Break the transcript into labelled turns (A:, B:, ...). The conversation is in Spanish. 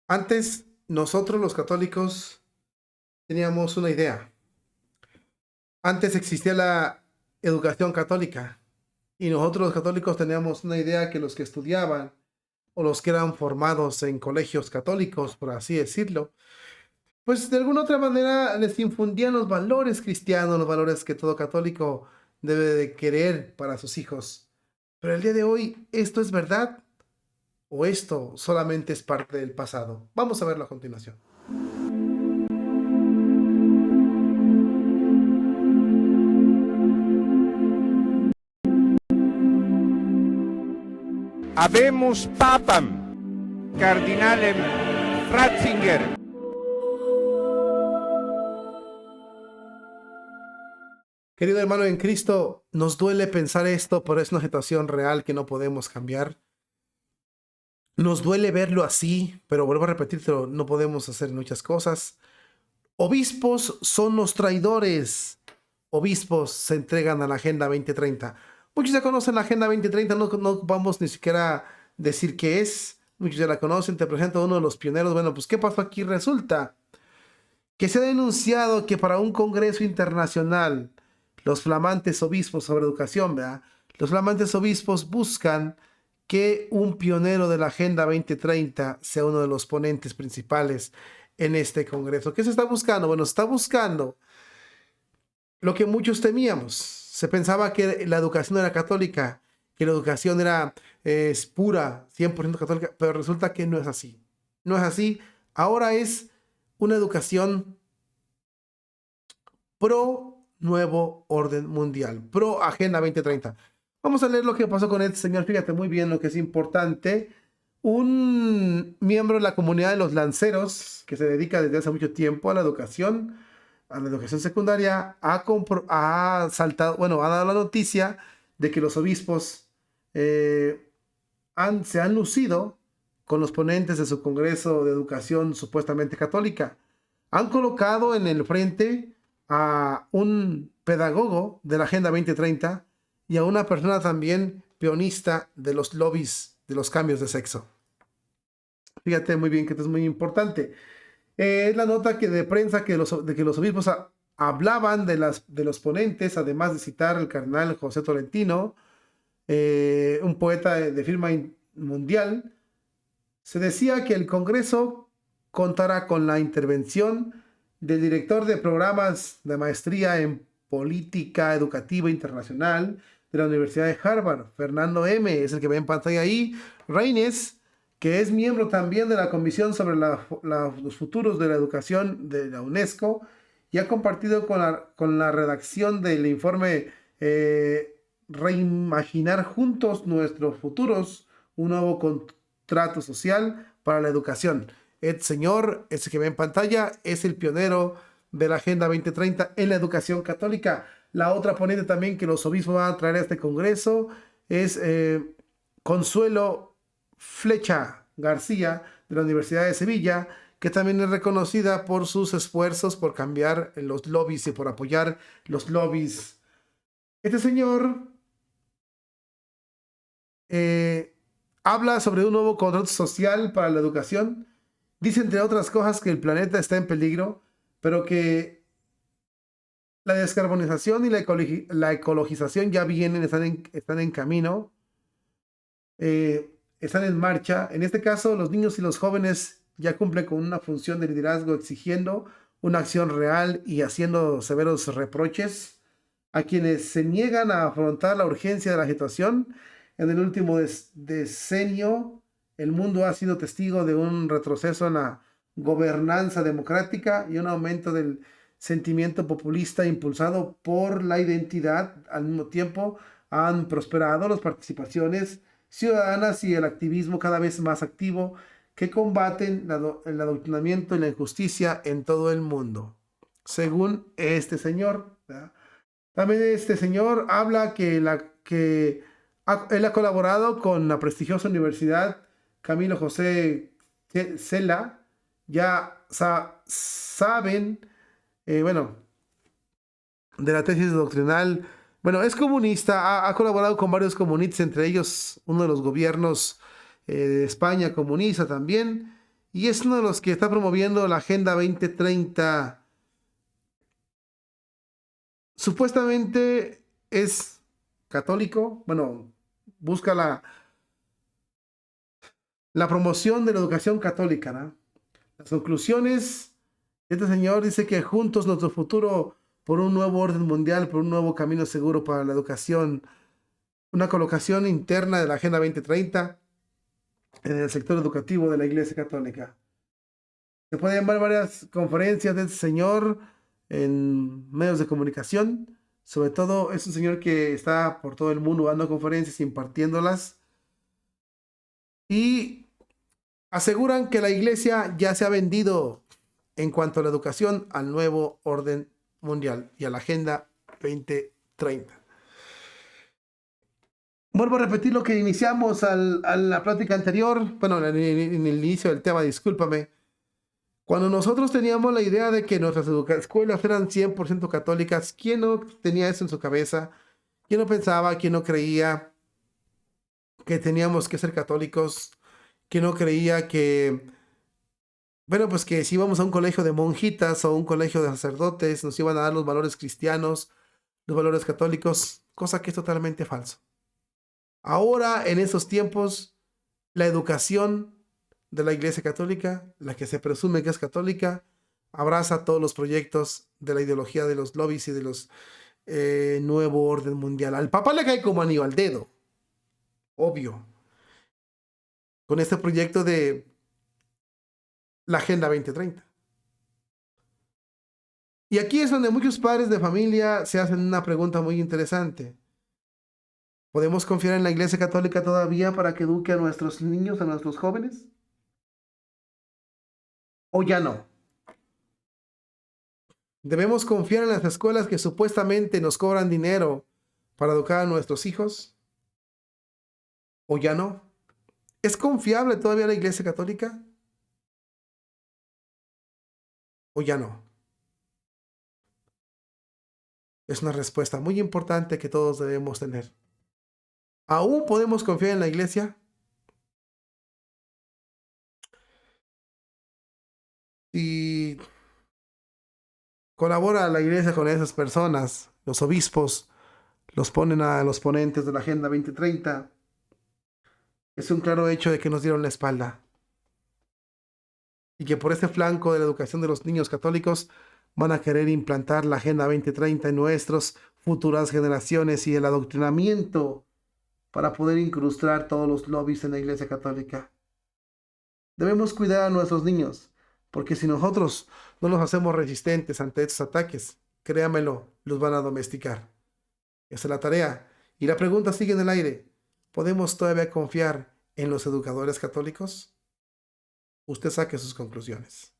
A: Antes, nosotros los católicos teníamos una idea. Antes existía la educación católica y nosotros los católicos teníamos una idea que los que estudiaban o los que eran formados en colegios católicos, por así decirlo, pues de alguna otra manera les infundían los valores cristianos, los valores que todo católico debe de querer para sus hijos. Pero el día de hoy, ¿esto es verdad o esto solamente es parte del pasado? Vamos a verlo a continuación.
B: Habemus Papam, Cardinalem Ratzinger.
A: Querido hermano en Cristo, nos duele pensar esto, pero es una situación real que no podemos cambiar. Nos duele verlo así, pero vuelvo a repetirlo, no podemos hacer muchas cosas. Obispos son los traidores. Obispos se entregan a la Agenda 2030. Muchos ya conocen la Agenda 2030, no vamos ni siquiera a decir qué es. Muchos ya la conocen, te presento a uno de los pioneros. Bueno, pues ¿qué pasó aquí? Resulta que se ha denunciado que para un congreso internacional, los flamantes obispos sobre educación, ¿verdad? Los flamantes obispos buscan que un pionero de la Agenda 2030 sea uno de los ponentes principales en este congreso. ¿Qué se está buscando? Bueno, se está buscando lo que muchos temíamos. Se pensaba que la educación era católica, que la educación era pura, 100% católica, pero resulta que no es así. No es así. Ahora es una educación pro nuevo orden mundial, pro Agenda 2030. Vamos a leer lo que pasó con este señor. Fíjate muy bien lo que es importante. Un miembro de la comunidad de los lanceros que se dedica desde hace mucho tiempo a la educación secundaria, ha saltado, bueno, ha dado la noticia de que los obispos se han lucido con los ponentes de su Congreso de Educación supuestamente católica. Han colocado en el frente a un pedagogo de la Agenda 2030 y a una persona también peonista de los lobbies de los cambios de sexo. Fíjate muy bien que esto es muy importante. Es la nota de prensa de que los obispos hablaban de los ponentes, además de citar al cardenal José Tolentino, un poeta de firma mundial. Se decía que el Congreso contará con la intervención del director de programas de maestría en política educativa internacional de la Universidad de Harvard, Fernando M., es el que ve en pantalla ahí, Reines, que es miembro también de la Comisión sobre los futuros de la educación de la UNESCO y ha compartido con la redacción del informe Reimaginar juntos nuestros futuros, un nuevo contrato social para la educación. El señor, ese que ve en pantalla, es el pionero de la Agenda 2030 en la educación católica. La otra ponente también que los obispos van a traer a este congreso es Consuelo Flecha García, de la Universidad de Sevilla, que también es reconocida por sus esfuerzos por cambiar los lobbies y por apoyar los lobbies. Este señor habla sobre un nuevo contrato social para la educación. Dice, entre otras cosas, que el planeta está en peligro, pero que la descarbonización y la ecologización ya vienen, están en camino, están en marcha. En este caso, los niños y los jóvenes ya cumplen con una función de liderazgo exigiendo una acción real y haciendo severos reproches a quienes se niegan a afrontar la urgencia de la situación. En el último decenio, el mundo ha sido testigo de un retroceso en la gobernanza democrática y un aumento del sentimiento populista impulsado por la identidad. Al mismo tiempo, han prosperado las participaciones ciudadanas y el activismo cada vez más activo que combaten el adoctrinamiento y la injusticia en todo el mundo, según este señor, ¿verdad? También este señor habla que él ha colaborado con la prestigiosa Universidad Camilo José Cela. Ya saben, bueno, de la tesis doctrinal. Bueno, es comunista, ha colaborado con varios comunistas, entre ellos uno de los gobiernos de España comunista también. y es uno de los que está promoviendo la Agenda 2030. Supuestamente es católico, bueno, busca la promoción de la educación católica, ¿no? Las conclusiones, este señor dice que juntos nuestro futuro por un nuevo orden mundial, por un nuevo camino seguro para la educación, una colocación interna de la Agenda 2030 en el sector educativo de la Iglesia Católica. Se pueden llamar varias conferencias de este señor en medios de comunicación. Sobre todo es un señor que está por todo el mundo dando conferencias, impartiéndolas. Y aseguran que la iglesia ya se ha vendido en cuanto a la educación al nuevo orden mundial y a la Agenda 2030. Vuelvo a repetir lo que iniciamos a la plática anterior, bueno, en el inicio del tema, discúlpame. Cuando nosotros teníamos la idea de que nuestras escuelas eran 100% católicas, ¿quién no tenía eso en su cabeza? ¿Quién no pensaba, quién no creía que teníamos que ser católicos? ¿Quién no creía que, bueno, pues que si íbamos a un colegio de monjitas o un colegio de sacerdotes, nos iban a dar los valores cristianos, los valores católicos? Cosa que es totalmente falso. Ahora, en esos tiempos, la educación de la Iglesia Católica, la que se presume que es católica, abraza todos los proyectos de la ideología de los lobbies y de los nuevo orden mundial. Al Papa le cae como anillo al dedo, obvio, con este proyecto de la Agenda 2030. Y aquí es donde muchos padres de familia se hacen una pregunta muy interesante. ¿Podemos confiar en la Iglesia Católica todavía para que eduque a nuestros niños, a nuestros jóvenes? ¿O ya no? ¿Debemos confiar en las escuelas que supuestamente nos cobran dinero para educar a nuestros hijos? ¿O ya no? ¿Es confiable todavía la Iglesia Católica? ¿O ya no? Es una respuesta muy importante que todos debemos tener. ¿Aún podemos confiar en la Iglesia? Si colabora la Iglesia con esas personas, los obispos los ponen a los ponentes de la Agenda 2030, es un claro hecho de que nos dieron la espalda. Y que por este flanco de la educación de los niños católicos van a querer implantar la Agenda 2030 en nuestras futuras generaciones y el adoctrinamiento para poder incrustar todos los lobbies en la Iglesia Católica. Debemos cuidar a nuestros niños, porque si nosotros no nos hacemos resistentes ante estos ataques, créamelo, los van a domesticar. Esa es la tarea. Y la pregunta sigue en el aire. ¿Podemos todavía confiar en los educadores católicos? Usted saque sus conclusiones.